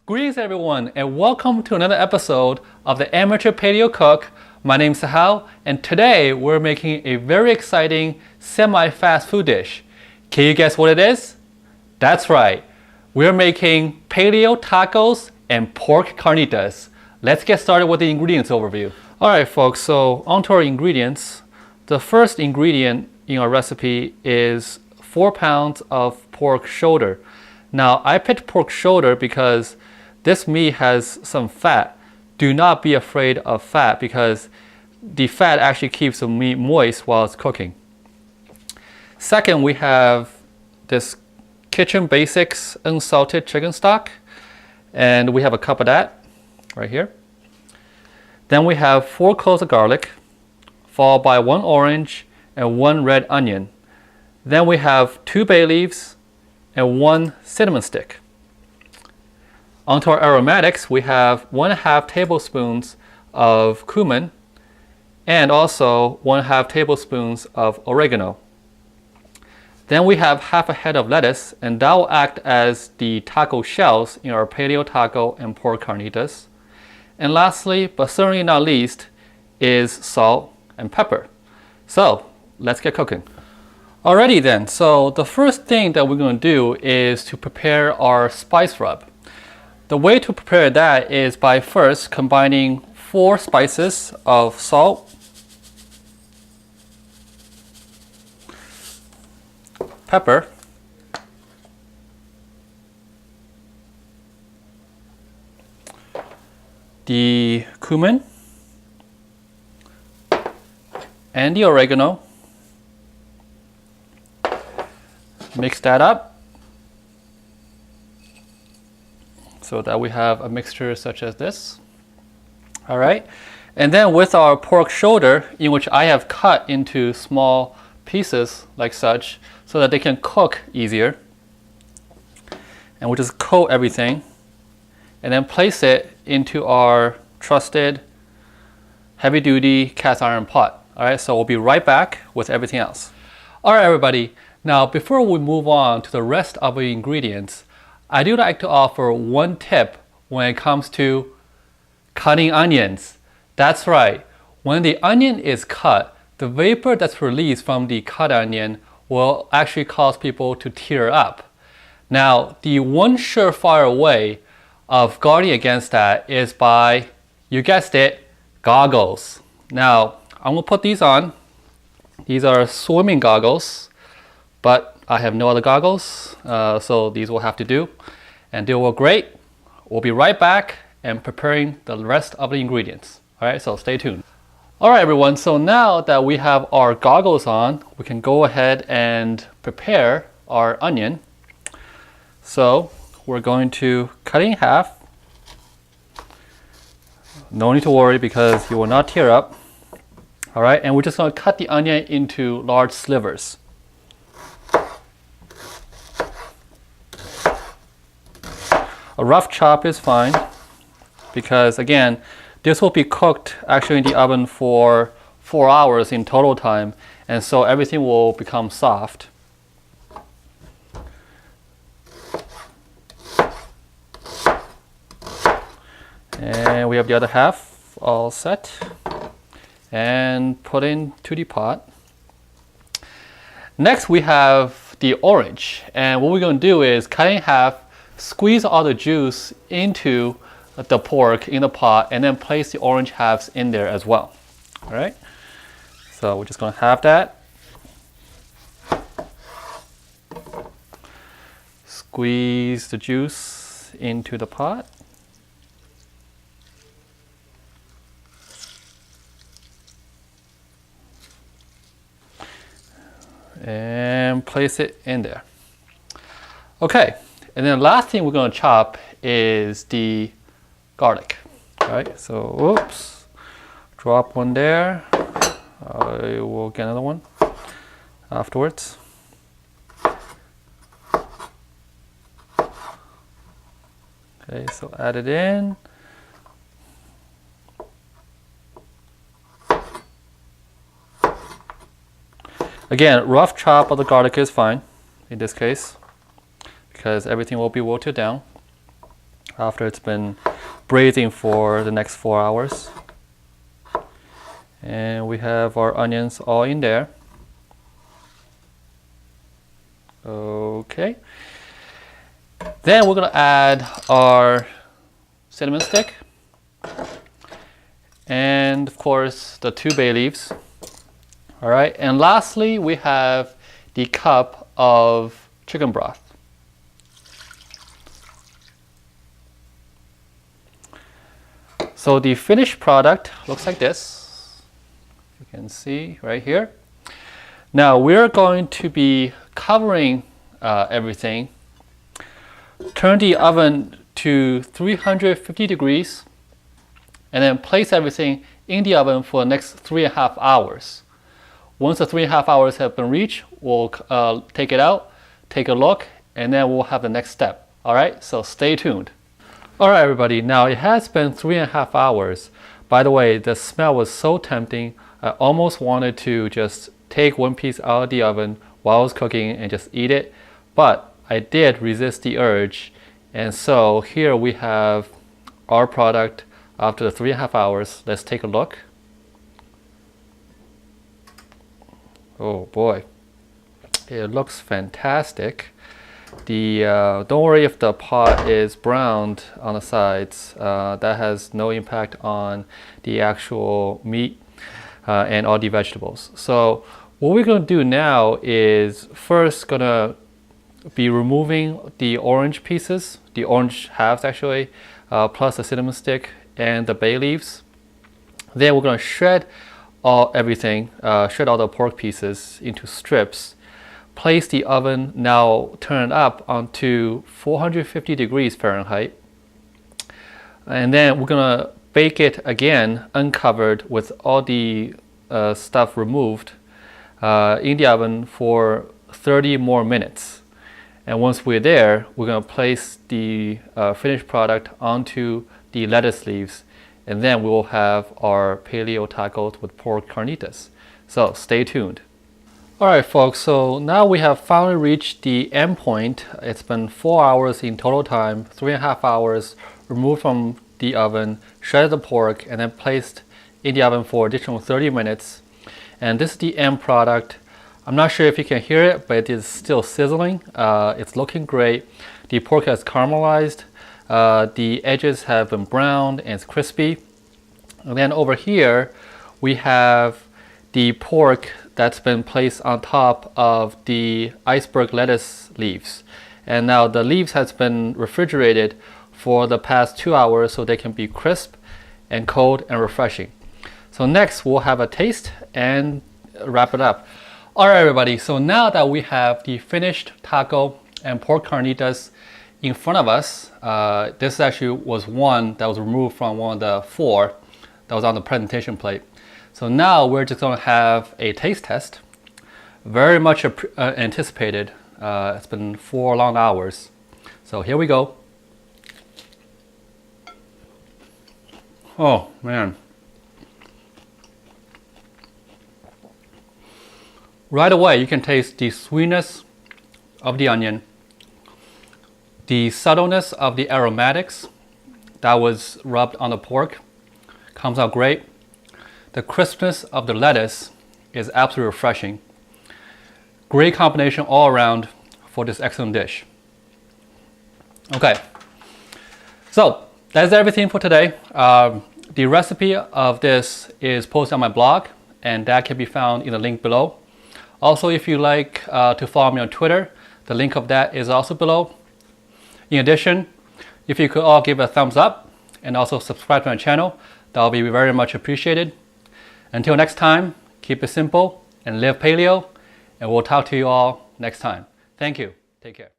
Greetings everyone and welcome to another episode of the Amateur Paleo Cook. My name is Sahal and today we're making a very exciting semi-fast food dish. Can you guess what it is? That's right, we're making paleo tacos and pork carnitas. Let's get started with the ingredients overview. Alright folks, so onto our ingredients. The first ingredient in our recipe is 4 pounds of pork shoulder. Now I picked pork shoulder because this meat has some fat. Do not be afraid of fat because the fat actually keeps the meat moist while it's cooking. Second, we have this Kitchen Basics unsalted chicken stock, and we have a cup of that right here. Then we have 4 cloves of garlic, followed by 1 orange and 1 red onion. Then we have 2 bay leaves and 1 cinnamon stick. Onto our aromatics, we have 1/2 tablespoons of cumin and also 1/2 tablespoons of oregano. Then we have half a head of lettuce, and that will act as the taco shells in our paleo taco and pork carnitas. And lastly, but certainly not least, is salt and pepper. So let's get cooking. Alrighty then, so the first thing that we're going to do is to prepare our spice rub. The way to prepare that is by first combining 4 spices of salt, pepper, the cumin, and the oregano. Mix that up so that we have a mixture such as this. All right, and then with our pork shoulder, in which I have cut into small pieces like such so that they can cook easier, and we'll just coat everything and then place it into our trusted heavy-duty cast iron pot. All right, so we'll be right back with everything else. All right, everybody, now before we move on to the rest of the ingredients, I do like to offer one tip when it comes to cutting onions. That's right, when the onion is cut, the vapor that's released from the cut onion will actually cause people to tear up. Now, the one surefire way of guarding against that is by, you guessed it, goggles. Now, I'm gonna put these on. These are swimming goggles, but I have no other goggles, so these will have to do, and they will work great. We'll be right back and preparing the rest of the ingredients. All right, so stay tuned. All right, everyone, so now that we have our goggles on, we can go ahead and prepare our onion. So we're going to cut it in half. No need to worry because you will not tear up. All right, and we're just going to cut the onion into large slivers. A rough chop is fine because, again, this will be cooked actually in the oven for 4 hours in total time, and so everything will become soft. And we have the other half all set and put into the pot. Next we have the orange, and what we're going to do is cut it in half, squeeze all the juice into the pork in the pot, and then place the orange halves in there as well. All right, so we're just going to have that. Squeeze the juice into the pot. And place it in there. Okay. And then the last thing we're going to chop is the garlic. All right, so oops, drop one there. I will get another one afterwards. Okay, so add it in. Again, rough chop of the garlic is fine in this case, because everything will be wilted down. after it's been braising for the next 4 hours. And we have our onions all in there. Okay. Then we're going to add our cinnamon stick. And of course the 2 bay leaves. All right. And lastly, we have the cup of chicken broth. So the finished product looks like this. You can see right here. Now we're going to be covering everything. Turn the oven to 350 degrees and then place everything in the oven for the next 3.5 hours. Once the 3.5 hours have been reached, we'll take it out, take a look, and then we'll have the next step. All right, so stay tuned. All right, everybody, now it has been 3.5 hours. By the way, the smell was so tempting. I almost wanted to just take one piece out of the oven while I was cooking and just eat it, but I did resist the urge. And so here we have our product after the 3.5 hours. Let's take a look. Oh boy, it looks fantastic. Don't worry if the pot is browned on the sides. That has no impact on the actual meat and all the vegetables. So what we're going to do now is first going to be removing the orange pieces, the orange halves actually, plus the cinnamon stick and the bay leaves. Then we're going to shred everything, shred all the pork pieces into strips. Place the oven, now turn it up onto 450 degrees Fahrenheit. And then we're going to bake it again, uncovered with all the stuff removed, in the oven for 30 more minutes. And once we're there, we're going to place the finished product onto the lettuce leaves. And then we will have our paleo tacos with pork carnitas. So stay tuned. All right, folks, so now we have finally reached the end point. It's been 4 hours in total time, 3.5 hours removed from the oven, shredded the pork, and then placed in the oven for additional 30 minutes. And this is the end product. I'm not sure if you can hear it, but it is still sizzling. It's looking great. The pork has caramelized. The edges have been browned and it's crispy. And then over here, we have the pork that's been placed on top of the iceberg lettuce leaves. And now the leaves has been refrigerated for the past 2 hours so they can be crisp and cold and refreshing. So next we'll have a taste and wrap it up. All right, everybody, so now that we have the finished taco and pork carnitas in front of us, this actually was one that was removed from one of the 4 that was on the presentation plate. So now we're just going to have a taste test. Very much anticipated. It's been 4 long hours. So here we go. Oh man. Right away you can taste the sweetness of the onion, the subtleness of the aromatics that was rubbed on the pork. Comes out great. The crispness of the lettuce is absolutely refreshing. Great combination all around for this excellent dish. Okay, so that's everything for today. The recipe of this is posted on my blog, and that can be found in the link below. Also, if you like to follow me on Twitter, the link of that is also below. In addition, if you could all give a thumbs up and also subscribe to my channel, that will be very much appreciated. Until next time, keep it simple and live paleo, and we'll talk to you all next time. Thank you. Take care.